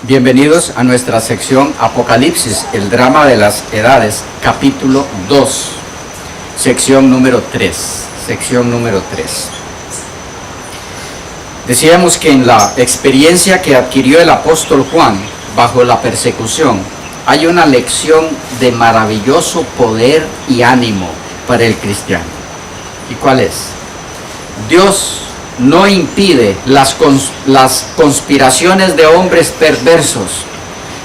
Bienvenidos a nuestra sección Apocalipsis, el drama de las edades, capítulo 2, sección número 3. Decíamos que en la experiencia que adquirió el apóstol Juan bajo la persecución, hay una lección de maravilloso poder y ánimo para el cristiano. ¿Y cuál es? Dios no impide las conspiraciones de hombres perversos,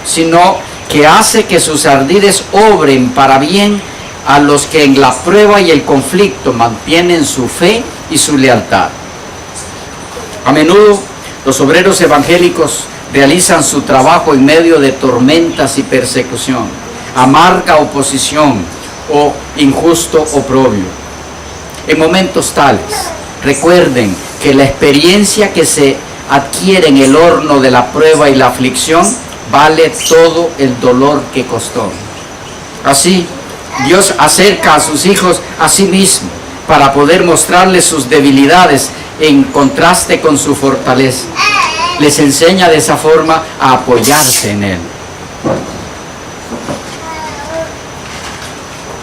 sino que hace que sus ardides obren para bien a los que en la prueba y el conflicto mantienen su fe y su lealtad. A menudo los obreros evangélicos realizan su trabajo en medio de tormentas y persecución, amarga oposición o injusto oprobio. En momentos tales, recuerden que la experiencia que se adquiere en el horno de la prueba y la aflicción vale todo el dolor que costó. Así, Dios acerca a sus hijos a sí mismo para poder mostrarles sus debilidades en contraste con su fortaleza. Les enseña de esa forma a apoyarse en Él.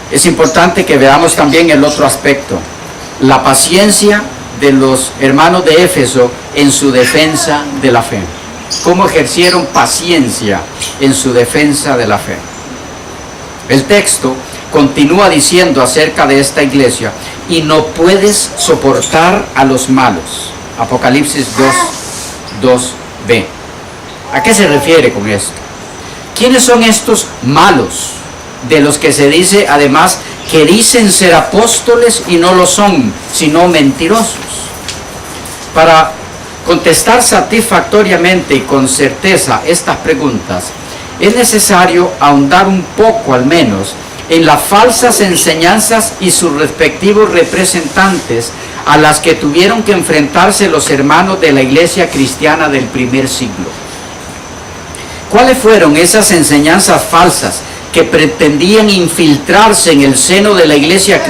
Es importante que veamos también el otro aspecto, la paciencia de los hermanos de Éfeso en su defensa de la fe. ¿Cómo ejercieron paciencia en su defensa de la fe? El texto continúa diciendo acerca de esta iglesia: y no puedes soportar a los malos. Apocalipsis 2:2b. ¿A qué se refiere con esto? ¿Quiénes son estos malos de los que se dice además que dicen ser apóstoles y no lo son, sino mentirosos? Para contestar satisfactoriamente y con certeza estas preguntas, es necesario ahondar un poco al menos en las falsas enseñanzas y sus respectivos representantes a las que tuvieron que enfrentarse los hermanos de la iglesia cristiana del primer siglo. ¿Cuáles fueron esas enseñanzas falsas que pretendían infiltrarse en el seno de la iglesia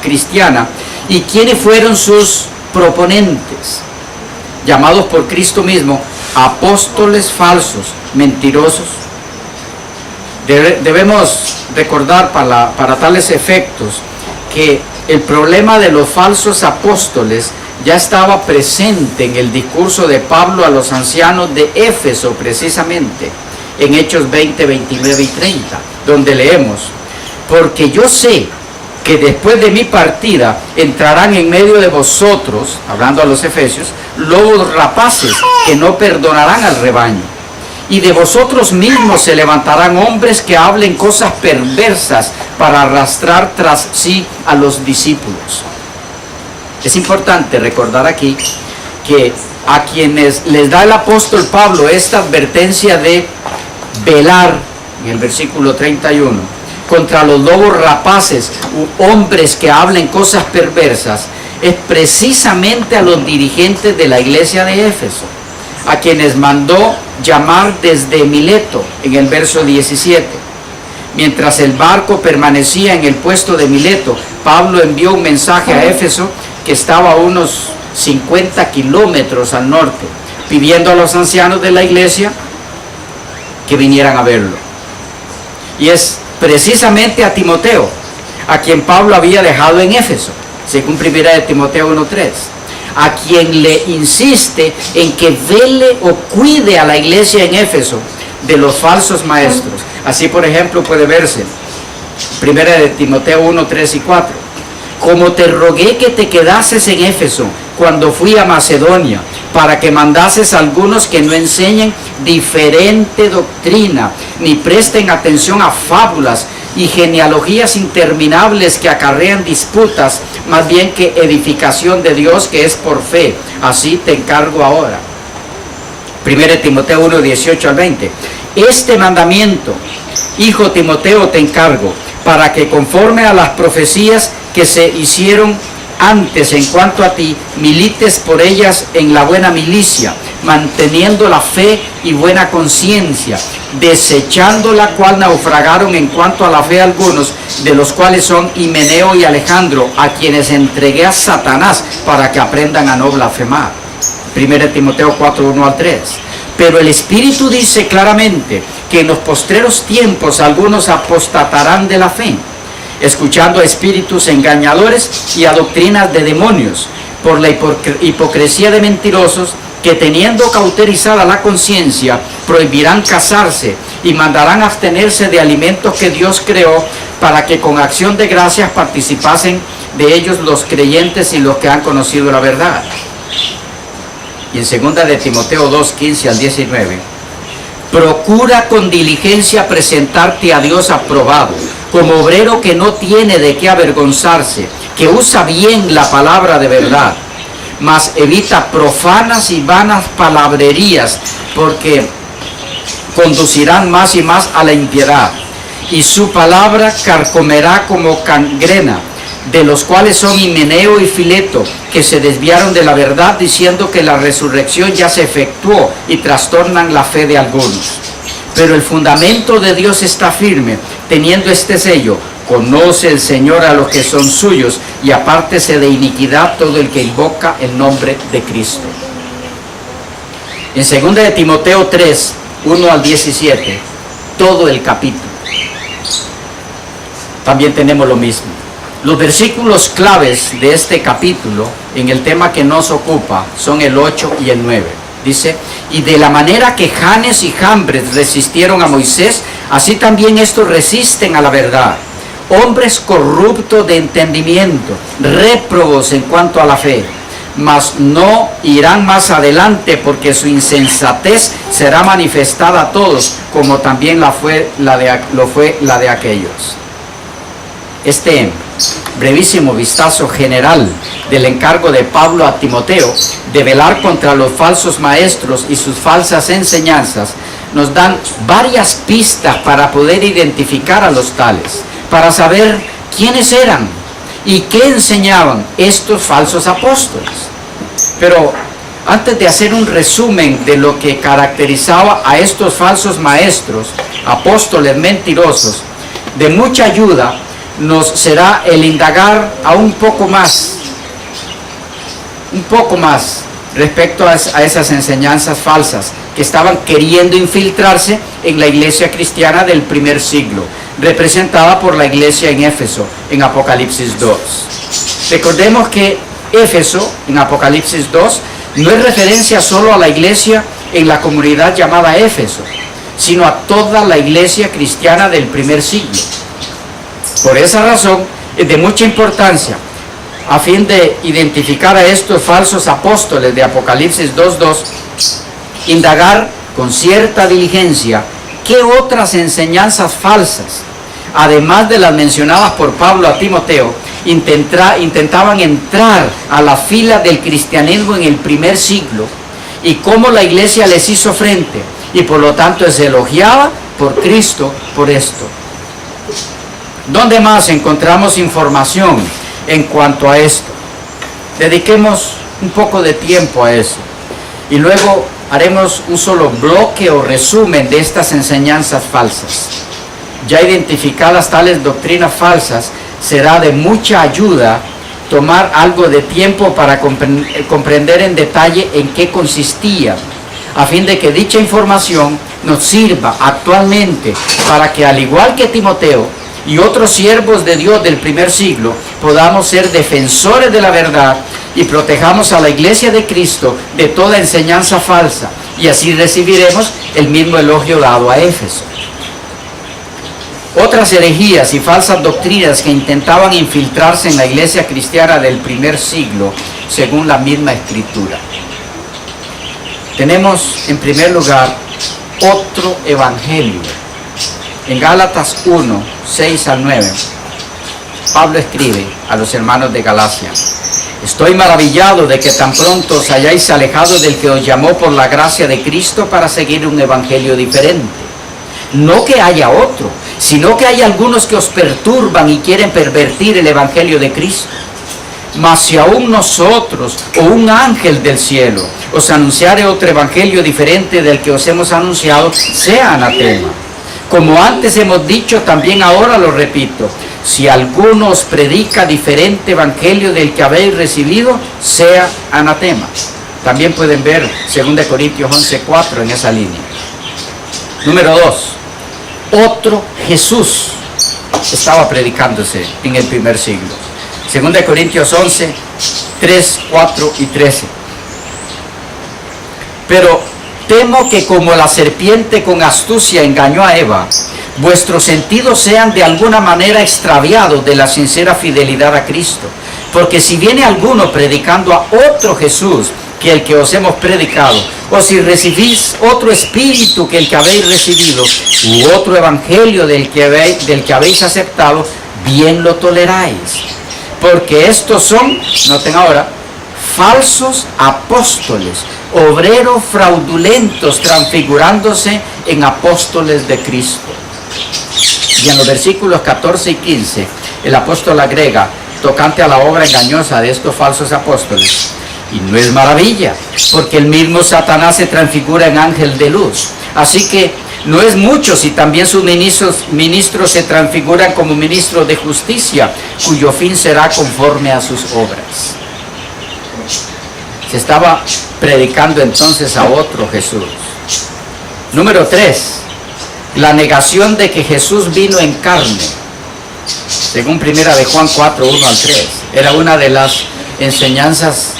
cristiana, y quiénes fueron sus proponentes, llamados por Cristo mismo apóstoles falsos, mentirosos? Debemos recordar para tales efectos que el problema de los falsos apóstoles ya estaba presente en el discurso de Pablo a los ancianos de Éfeso, precisamente en Hechos 20, 29 y 30, donde leemos: porque yo sé que después de mi partida entrarán en medio de vosotros, hablando a los efesios, lobos rapaces que no perdonarán al rebaño. Y de vosotros mismos se levantarán hombres que hablen cosas perversas para arrastrar tras sí a los discípulos. Es importante recordar aquí que a quienes les da el apóstol Pablo esta advertencia de velar, en el versículo 31, contra los lobos rapaces, hombres que hablen cosas perversas, es precisamente a los dirigentes de la iglesia de Éfeso, a quienes mandó llamar desde Mileto, en el verso 17. Mientras el barco permanecía en el puesto de Mileto, Pablo envió un mensaje a Éfeso, que estaba a unos 50 kilómetros al norte, pidiendo a los ancianos de la iglesia que vinieran a verlo. Y es precisamente a Timoteo, a quien Pablo había dejado en Éfeso, según 1 de Timoteo 1:3, a quien le insiste en que vele o cuide a la iglesia en Éfeso de los falsos maestros. Así, por ejemplo, puede verse 1 de Timoteo 1:3 y 4. Como te rogué que te quedases en Éfeso cuando fui a Macedonia, para que mandases a algunos que no enseñen diferente doctrina, ni presten atención a fábulas y genealogías interminables que acarrean disputas, más bien que edificación de Dios que es por fe. Así te encargo ahora. 1 Timoteo 1, 18 al 20. Este mandamiento, hijo Timoteo, te encargo, para que conforme a las profecías que se hicieron Antes, en cuanto a ti, milites por ellas en la buena milicia, manteniendo la fe y buena conciencia, desechando la cual naufragaron en cuanto a la fe algunos, de los cuales son Himeneo y Alejandro, a quienes entregué a Satanás para que aprendan a no blasfemar. 1 Timoteo 4, 1 al 3. Pero el Espíritu dice claramente que en los postreros tiempos algunos apostatarán de la fe, escuchando a espíritus engañadores y a doctrinas de demonios, por la hipocresía de mentirosos, que teniendo cauterizada la conciencia, prohibirán casarse y mandarán abstenerse de alimentos que Dios creó, para que con acción de gracias participasen de ellos los creyentes y los que han conocido la verdad. Y en 2 de Timoteo 2, 15 al 19, procura con diligencia presentarte a Dios aprobado, como obrero que no tiene de qué avergonzarse, que usa bien la palabra de verdad, mas evita profanas y vanas palabrerías, porque conducirán más y más a la impiedad, y su palabra carcomerá como gangrena, de los cuales son Himeneo y Fileto, que se desviaron de la verdad diciendo que la resurrección ya se efectuó, y trastornan la fe de algunos. Pero el fundamento de Dios está firme, teniendo este sello: conoce el Señor a los que son suyos, y apártese de iniquidad todo el que invoca el nombre de Cristo. En 2 de Timoteo 3, 1 al 17, todo el capítulo, también tenemos lo mismo. Los versículos claves de este capítulo, en el tema que nos ocupa, son el 8 y el 9. Dice: y de la manera que Janes y Jambres resistieron a Moisés, así también estos resisten a la verdad. Hombres corruptos de entendimiento, réprobos en cuanto a la fe, mas no irán más adelante, porque su insensatez será manifestada a todos, como también lo fue la de aquellos. Este brevísimo vistazo general del encargo de Pablo a Timoteo de velar contra los falsos maestros y sus falsas enseñanzas nos dan varias pistas para poder identificar a los tales, para saber quiénes eran y qué enseñaban estos falsos apóstoles. Pero antes de hacer un resumen de lo que caracterizaba a estos falsos maestros, apóstoles mentirosos, de mucha ayuda nos será el indagar a un poco más respecto a esas enseñanzas falsas que estaban queriendo infiltrarse en la iglesia cristiana del primer siglo, representada por la iglesia en Éfeso, en Apocalipsis 2. Recordemos que Éfeso, en Apocalipsis 2, no es referencia solo a la iglesia en la comunidad llamada Éfeso, sino a toda la iglesia cristiana del primer siglo. Por esa razón es de mucha importancia, a fin de identificar a estos falsos apóstoles de Apocalipsis 2.2, indagar con cierta diligencia qué otras enseñanzas falsas, además de las mencionadas por Pablo a Timoteo, intentaban entrar a la fila del cristianismo en el primer siglo, y cómo la iglesia les hizo frente, y por lo tanto es elogiada por Cristo por esto. ¿Dónde más encontramos información en cuanto a esto? Dediquemos un poco de tiempo a eso, y luego haremos un solo bloque o resumen de estas enseñanzas falsas. Ya identificadas tales doctrinas falsas, será de mucha ayuda tomar algo de tiempo para comprender en detalle en qué consistían, a fin de que dicha información nos sirva actualmente para que, al igual que Timoteo y otros siervos de Dios del primer siglo, podamos ser defensores de la verdad y protejamos a la iglesia de Cristo de toda enseñanza falsa, y así recibiremos el mismo elogio dado a Éfeso. Otras herejías y falsas doctrinas que intentaban infiltrarse en la iglesia cristiana del primer siglo, según la misma Escritura. Tenemos, en primer lugar, otro evangelio. En Gálatas 1, 6 al 9, Pablo escribe a los hermanos de Galacia: estoy maravillado de que tan pronto os hayáis alejado del que os llamó por la gracia de Cristo para seguir un evangelio diferente. No que haya otro, sino que hay algunos que os perturban y quieren pervertir el evangelio de Cristo. Mas si aún nosotros o un ángel del cielo os anunciare otro evangelio diferente del que os hemos anunciado, sea anatema. Como antes hemos dicho, también ahora lo repito: si alguno os predica diferente evangelio del que habéis recibido, sea anatema. También pueden ver 2 Corintios 11:4 en esa línea. Número 2. Otro Jesús estaba predicándose en el primer siglo. 2 Corintios 11, 3, 4 y 13. Pero temo que como la serpiente con astucia engañó a Eva, vuestros sentidos sean de alguna manera extraviados de la sincera fidelidad a Cristo. Porque si viene alguno predicando a otro Jesús que el que os hemos predicado, o si recibís otro espíritu que el que habéis recibido, u otro evangelio del que habéis aceptado, bien lo toleráis. Porque estos son, noten ahora, falsos apóstoles, obreros fraudulentos, transfigurándose en apóstoles de Cristo. Y en los versículos 14 y 15, el apóstol agrega, tocante a la obra engañosa de estos falsos apóstoles: y no es maravilla, porque el mismo Satanás se transfigura en ángel de luz. Así que no es mucho si también sus ministros se transfiguran como ministros de justicia, cuyo fin será conforme a sus obras. Se estaba predicando entonces a otro Jesús. Número 3. La negación de que Jesús vino en carne. Según 1 de Juan 4, 1 al 3. Era una de las enseñanzas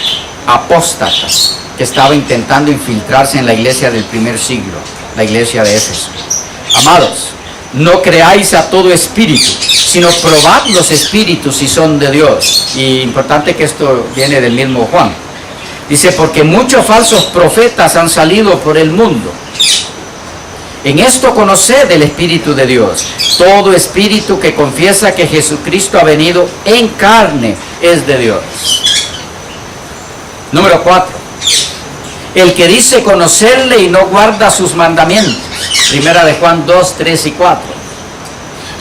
apóstatas que estaba intentando infiltrarse en la iglesia del primer siglo, la iglesia de Éfeso. Amados, no creáis a todo espíritu, sino probad los espíritus si son de Dios. Y importante que esto viene del mismo Juan. Dice, porque muchos falsos profetas han salido por el mundo. En esto conoced el Espíritu de Dios. Todo espíritu que confiesa que Jesucristo ha venido en carne es de Dios. Número 4. El que dice conocerle y no guarda sus mandamientos. 1 de Juan 2, 3 y 4.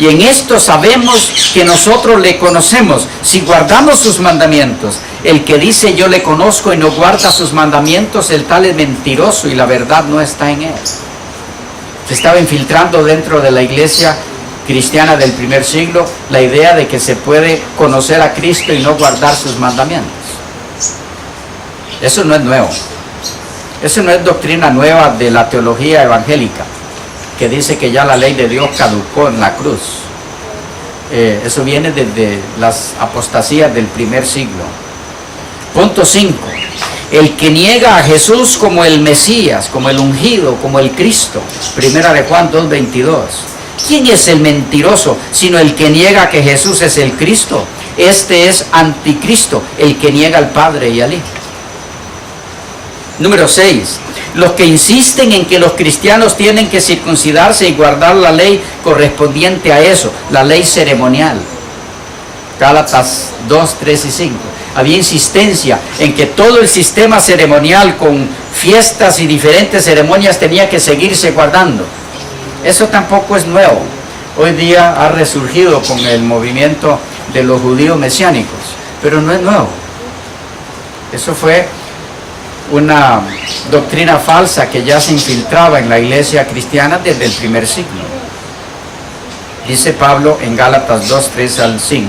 Y en esto sabemos que nosotros le conocemos, si guardamos sus mandamientos. El que dice yo le conozco y no guarda sus mandamientos, el tal es mentiroso y la verdad no está en él. Se estaba infiltrando dentro de la iglesia cristiana del primer siglo la idea de que se puede conocer a Cristo y no guardar sus mandamientos. Eso no es nuevo. Eso no es doctrina nueva de la teología evangélica, que dice que ya la ley de Dios caducó en la cruz. Eso viene desde las apostasías del primer siglo. Punto 5. El que niega a Jesús como el Mesías, como el ungido, como el Cristo. 1 de Juan 2:22. ¿Quién es el mentiroso sino el que niega que Jesús es el Cristo? Este es anticristo, el que niega al Padre y al Hijo. Número 6. Los que insisten en que los cristianos tienen que circuncidarse y guardar la ley correspondiente a eso, la ley ceremonial. Gálatas 2, 3 y 5. Había insistencia en que todo el sistema ceremonial con fiestas y diferentes ceremonias tenía que seguirse guardando. Eso tampoco es nuevo. Hoy día ha resurgido con el movimiento de los judíos mesiánicos, pero no es nuevo. Eso fue una doctrina falsa que ya se infiltraba en la iglesia cristiana desde el primer siglo. Dice Pablo en Gálatas 2, 3 al 5.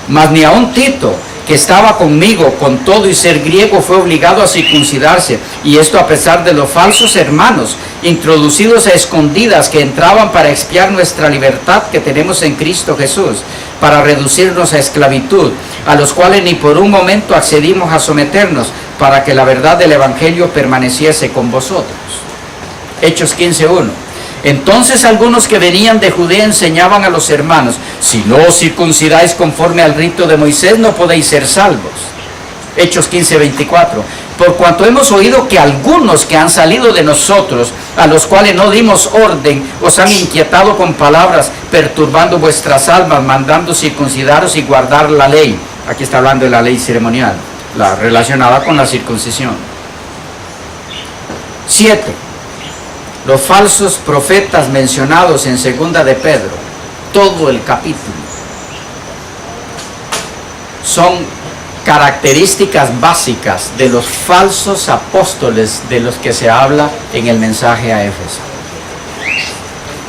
Mas ni aun Tito, que estaba conmigo con todo y ser griego, fue obligado a circuncidarse, y esto a pesar de los falsos hermanos, introducidos a escondidas, que entraban para expiar nuestra libertad que tenemos en Cristo Jesús, para reducirnos a esclavitud, a los cuales ni por un momento accedimos a someternos, para que la verdad del Evangelio permaneciese con vosotros. Hechos 15:1. Entonces algunos que venían de Judea enseñaban a los hermanos: si no os circuncidáis conforme al rito de Moisés, no podéis ser salvos. Hechos 15:24. Por cuanto hemos oído que algunos que han salido de nosotros, a los cuales no dimos orden, os han inquietado con palabras, perturbando vuestras almas, mandando circuncidaros y guardar la ley. Aquí está hablando de la ley ceremonial, la relacionada con la circuncisión. 7. Los falsos profetas mencionados en 2 de Pedro, todo el capítulo, son características básicas de los falsos apóstoles de los que se habla en el mensaje a Éfeso.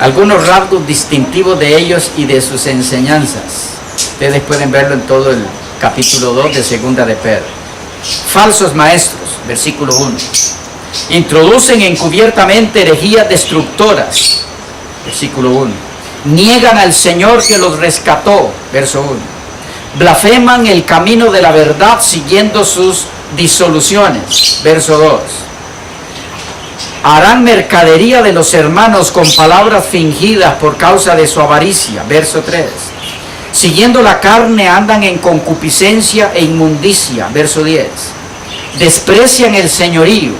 Algunos rasgos distintivos de ellos y de sus enseñanzas. Ustedes pueden verlo en todo el capítulo 2 de Segunda de Pedro. Falsos maestros, versículo 1. Introducen encubiertamente herejías destructoras, versículo 1. Niegan al Señor que los rescató, verso 1. Blasfeman el camino de la verdad siguiendo sus disoluciones, verso 2. Harán mercadería de los hermanos con palabras fingidas por causa de su avaricia, verso 3. Siguiendo la carne andan en concupiscencia e inmundicia, verso 10. Desprecian el señorío,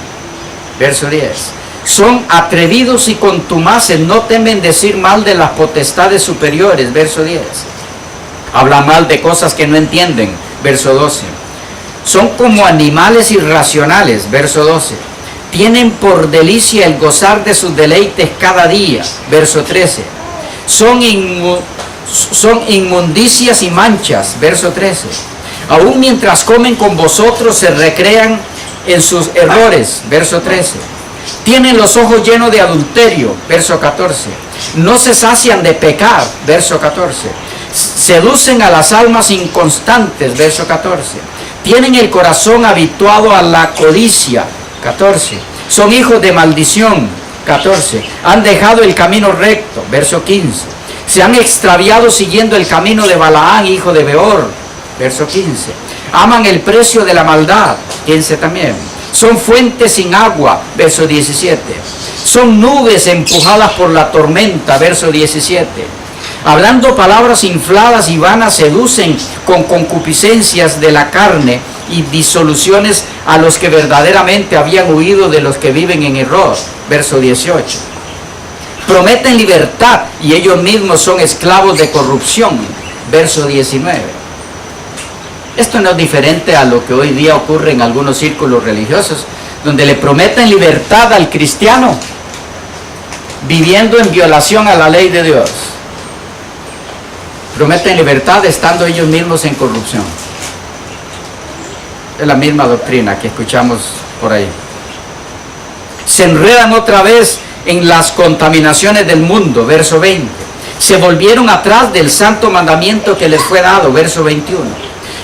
verso 10. Son atrevidos y contumaces, no temen decir mal de las potestades superiores, verso 10. Hablan mal de cosas que no entienden, verso 12. Son como animales irracionales, verso 12. Tienen por delicia el gozar de sus deleites cada día, verso 13. Son inmundicias y manchas, verso 13. Aún mientras comen con vosotros se recrean en sus errores, verso 13. Tienen los ojos llenos de adulterio, verso 14. No se sacian de pecar, verso 14. Seducen a las almas inconstantes, verso 14. Tienen el corazón habituado a la codicia, 14. Son hijos de maldición, 14. Han dejado el camino recto, verso 15. Se han extraviado siguiendo el camino de Balaán, hijo de Beor, verso 15. Aman el precio de la maldad, 15 también. Son fuentes sin agua, verso 17. Son nubes empujadas por la tormenta, verso 17. Hablando palabras infladas y vanas, seducen con concupiscencias de la carne y disoluciones a los que verdaderamente habían huido de los que viven en error, verso 18. Prometen libertad y ellos mismos son esclavos de corrupción, verso 19. Esto no es diferente a lo que hoy día ocurre en algunos círculos religiosos, donde le prometen libertad al cristiano, viviendo en violación a la ley de Dios. Prometen libertad estando ellos mismos en corrupción. Es la misma doctrina que escuchamos por ahí. Se enredan otra vez en las contaminaciones del mundo, verso 20. Se volvieron atrás del santo mandamiento que les fue dado, verso 21.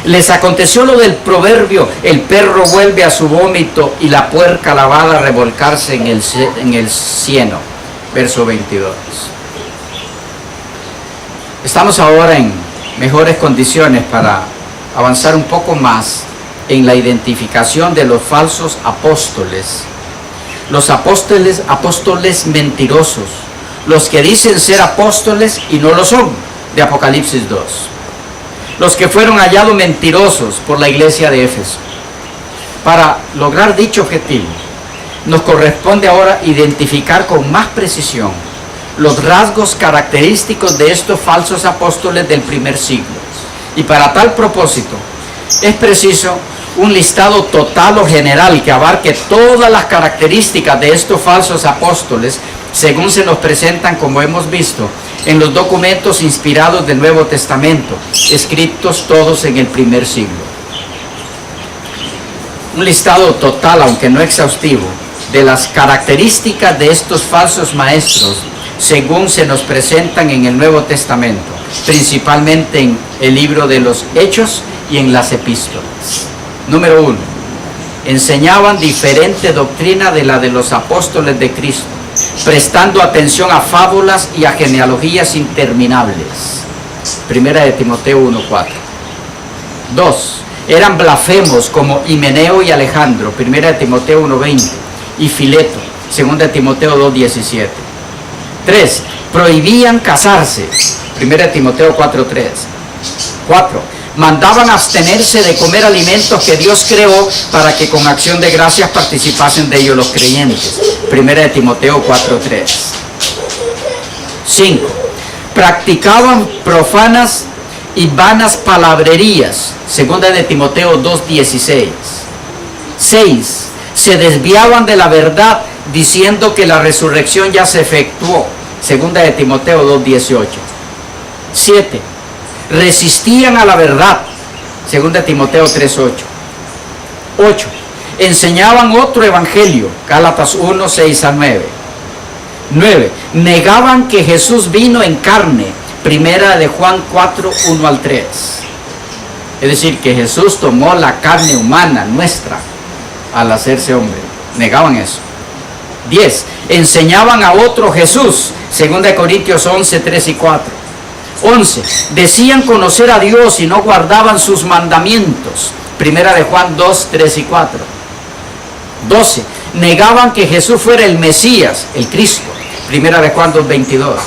Les aconteció lo del proverbio: el perro vuelve a su vómito y la puerca lavada a revolcarse en el cieno, verso 22. Estamos ahora en mejores condiciones para avanzar un poco más en la identificación de los falsos apóstoles. Los apóstoles mentirosos, los que dicen ser apóstoles y no lo son, de Apocalipsis 2. Los que fueron hallados mentirosos por la iglesia de Éfeso. Para lograr dicho objetivo, nos corresponde ahora identificar con más precisión los rasgos característicos de estos falsos apóstoles del primer siglo. Y para tal propósito, es preciso un listado total o general que abarque todas las características de estos falsos apóstoles, según se nos presentan, como hemos visto, en los documentos inspirados del Nuevo Testamento, escritos todos en el primer siglo. Un listado total, aunque no exhaustivo, de las características de estos falsos maestros, según se nos presentan en el Nuevo Testamento, principalmente en el libro de los Hechos y en las epístolas. Número 1. Enseñaban diferente doctrina de la de los apóstoles de Cristo, prestando atención a fábulas y a genealogías interminables. Primera de Timoteo 1:4. 2. Eran blasfemos como Himeneo y Alejandro, Primera de Timoteo 1:20, y Fileto, Segunda de Timoteo 2:17. 3. Prohibían casarse, Primera de Timoteo 4:3. 4. Mandaban abstenerse de comer alimentos que Dios creó para que con acción de gracias participasen de ellos los creyentes. Primera de Timoteo 4:3. 5. Practicaban profanas y vanas palabrerías. Segunda de Timoteo 2:16. 6. Se desviaban de la verdad diciendo que la resurrección ya se efectuó. Segunda de Timoteo 2:18. 7. Resistían a la verdad 2 Timoteo 3:8. 8. Enseñaban otro evangelio, Gálatas 1, 6 a 9. 9. Negaban que Jesús vino en carne, 1 de Juan 4, 1 al 3. Es decir, que Jesús tomó la carne humana nuestra al hacerse hombre. Negaban eso. 10. Enseñaban a otro Jesús, 2 Corintios 11, 3 y 4. 11. Decían conocer a Dios y no guardaban sus mandamientos, 1 de Juan 2, 3 y 4. 12. Negaban que Jesús fuera el Mesías, el Cristo, 1 de Juan 2, 22.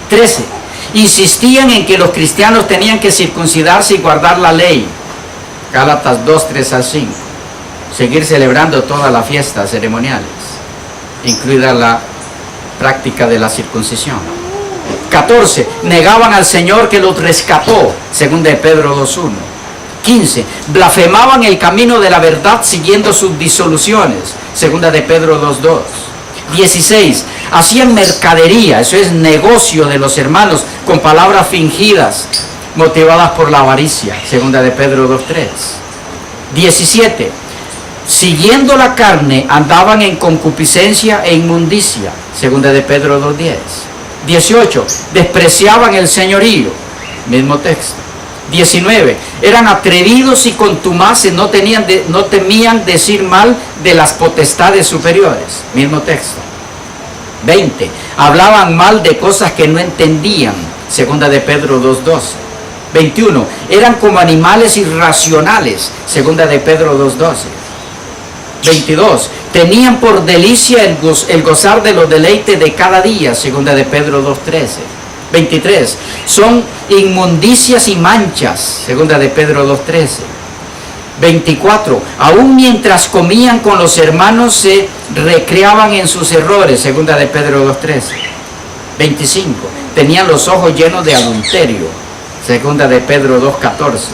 13. Insistían en que los cristianos tenían que circuncidarse y guardar la ley, Gálatas 2, 3 al 5. Seguir celebrando todas las fiestas ceremoniales, incluida la práctica de la circuncisión. 14. Negaban al Señor que los rescató, 2 de Pedro 2:1. 15. Blasfemaban el camino de la verdad siguiendo sus disoluciones, 2 de Pedro 2:2. 16. Hacían mercadería, eso es negocio de los hermanos, con palabras fingidas, motivadas por la avaricia, 2 de Pedro 2:3. 17. Siguiendo la carne, andaban en concupiscencia e inmundicia, 2 de Pedro 2:10. 18. Despreciaban el señorío, mismo texto. 19. Eran atrevidos y contumaces, no temían decir mal de las potestades superiores, mismo texto. 20. Hablaban mal de cosas que no entendían, 2 de Pedro 2:12. 21. Eran como animales irracionales, 2 de Pedro 2:12. 22. Tenían por delicia el gozar de los deleites de cada día, 2 de Pedro 2:13. 23. Son inmundicias y manchas, 2 de Pedro 2:13. 24. Aún mientras comían con los hermanos se recreaban en sus errores, 2 de Pedro 2:13. 25. Tenían los ojos llenos de adulterio, 2 de Pedro 2:14.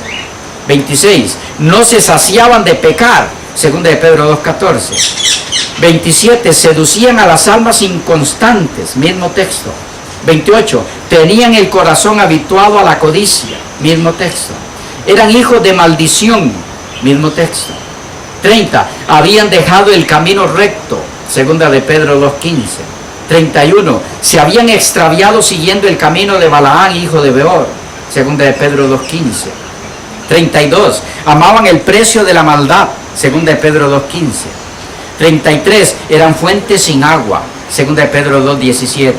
26. No se saciaban de pecar, 2 de Pedro 2:14. 27. Seducían a las almas inconstantes, mismo texto. 28. Tenían el corazón habituado a la codicia, mismo texto. Eran hijos de maldición, mismo texto. 30. Habían dejado el camino recto, 2 de Pedro 2:15. 31. Se habían extraviado siguiendo el camino de Balaán, hijo de Beor, 2 de Pedro 2:15. 32. Amaban el precio de la maldad, 2 de Pedro 2:15. 33. Eran fuentes sin agua, 2 de Pedro 2:17.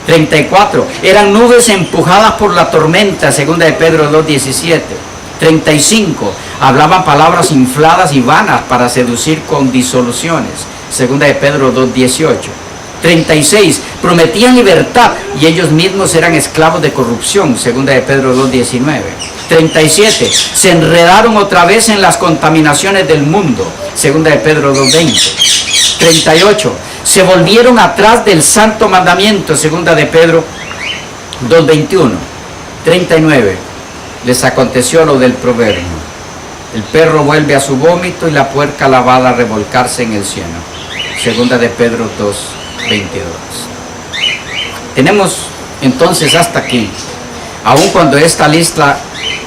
34. Eran nubes empujadas por la tormenta, 2 de Pedro 2:17. 35. Hablaban palabras infladas y vanas para seducir con disoluciones, 2 de Pedro 2:18. 36. Prometían libertad y ellos mismos eran esclavos de corrupción, 2 de Pedro 2:19. 37. Se enredaron otra vez en las contaminaciones del mundo, 2 de Pedro 2:20. 38. Se volvieron atrás del santo mandamiento, 2 de Pedro 2:21. 39. Les aconteció lo del proverbio: el perro vuelve a su vómito y la puerca lavada a revolcarse en el cieno, 2 de Pedro 2:22. Tenemos entonces hasta aquí, aun cuando esta lista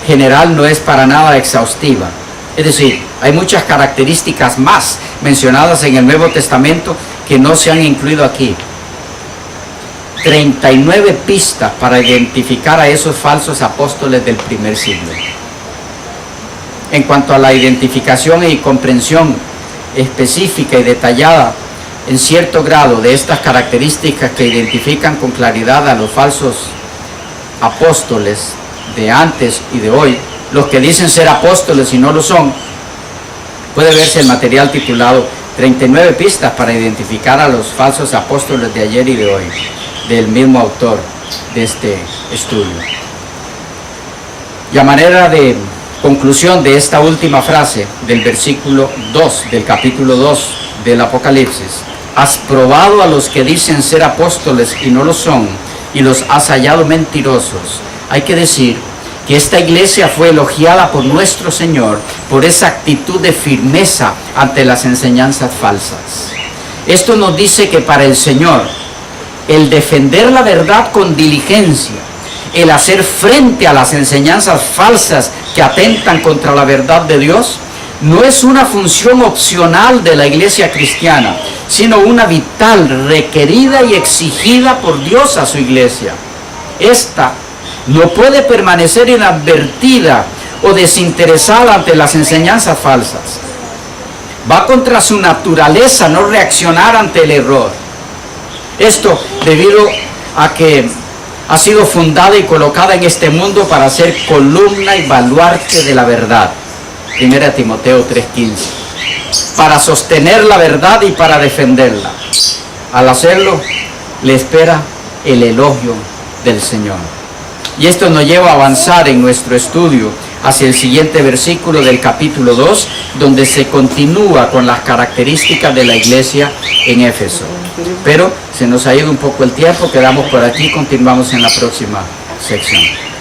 general no es para nada exhaustiva. Es decir, hay muchas características más mencionadas en el Nuevo Testamento que no se han incluido aquí. 39 pistas para identificar a esos falsos apóstoles del primer siglo. En cuanto a la identificación y comprensión específica y detallada en cierto grado de estas características que identifican con claridad a los falsos apóstoles de antes y de hoy, los que dicen ser apóstoles y no lo son, puede verse el material titulado 39 pistas para identificar a los falsos apóstoles de ayer y de hoy, del mismo autor de este estudio. Y a manera de conclusión de esta última frase del versículo 2 del capítulo 2 del Apocalipsis: has probado a los que dicen ser apóstoles y no lo son, y los has hallado mentirosos. Hay que decir que esta iglesia fue elogiada por nuestro Señor por esa actitud de firmeza ante las enseñanzas falsas. Esto nos dice que para el Señor, el defender la verdad con diligencia, el hacer frente a las enseñanzas falsas que atentan contra la verdad de Dios, no es una función opcional de la iglesia cristiana, sino una vital, requerida y exigida por Dios a su iglesia. Esta no puede permanecer inadvertida o desinteresada ante las enseñanzas falsas. Va contra su naturaleza no reaccionar ante el error. Esto debido a que ha sido fundada y colocada en este mundo para ser columna y baluarte de la verdad. 1 Timoteo 3:15. Para sostener la verdad y para defenderla. Al hacerlo, le espera el elogio del Señor. Y esto nos lleva a avanzar en nuestro estudio hacia el siguiente versículo del capítulo 2, donde se continúa con las características de la iglesia en Éfeso. Pero se nos ha ido un poco el tiempo, quedamos por aquí, continuamos en la próxima sección.